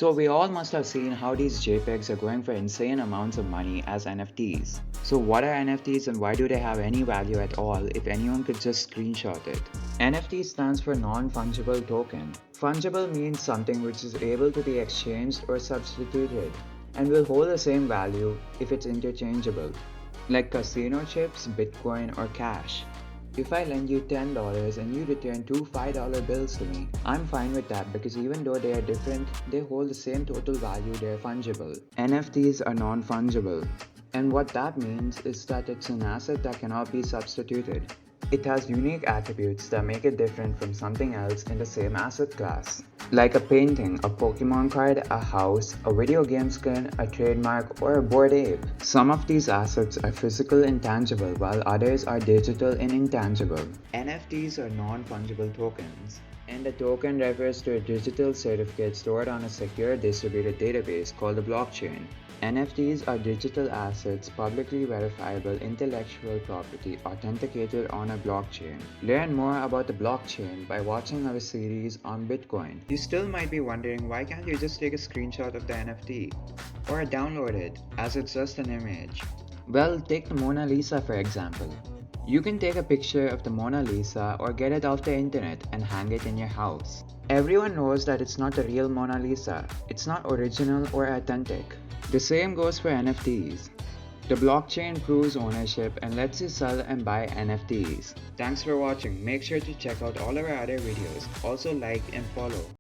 So we all must have seen how these JPEGs are going for insane amounts of money as NFTs. So what are NFTs and why do they have any value at all if anyone could just screenshot it? NFT stands for non-fungible token. Fungible means something which is able to be exchanged or substituted and will hold the same value if it's interchangeable, like casino chips, Bitcoin, or cash. If I lend you $10 and you return two $5 bills to me, I'm fine with that because even though they are different, they hold the same total value, they're fungible. NFTs are non-fungible. And what that means is that it's an asset that cannot be substituted. It has unique attributes that make it different from something else in the same asset class. Like a painting, a Pokemon card, a house, a video game skin, a trademark, or a bored ape. Some of these assets are physical and tangible, while others are digital and intangible. NFTs are non-fungible tokens, and a token refers to a digital certificate stored on a secure distributed database called a blockchain. NFTs are digital assets, publicly verifiable intellectual property authenticated on a blockchain. Learn more about the blockchain by watching our series on Bitcoin. You still might be wondering, why can't you just take a screenshot of the NFT or download it as it's just an image? Well, take the Mona Lisa for example. You can take a picture of the Mona Lisa or get it off the internet and hang it in your house. Everyone knows that it's not the real Mona Lisa. It's not original or authentic. The same goes for NFTs. The blockchain proves ownership and lets you sell and buy NFTs. Thanks for watching. Make sure to check out all our other videos. Also like and follow.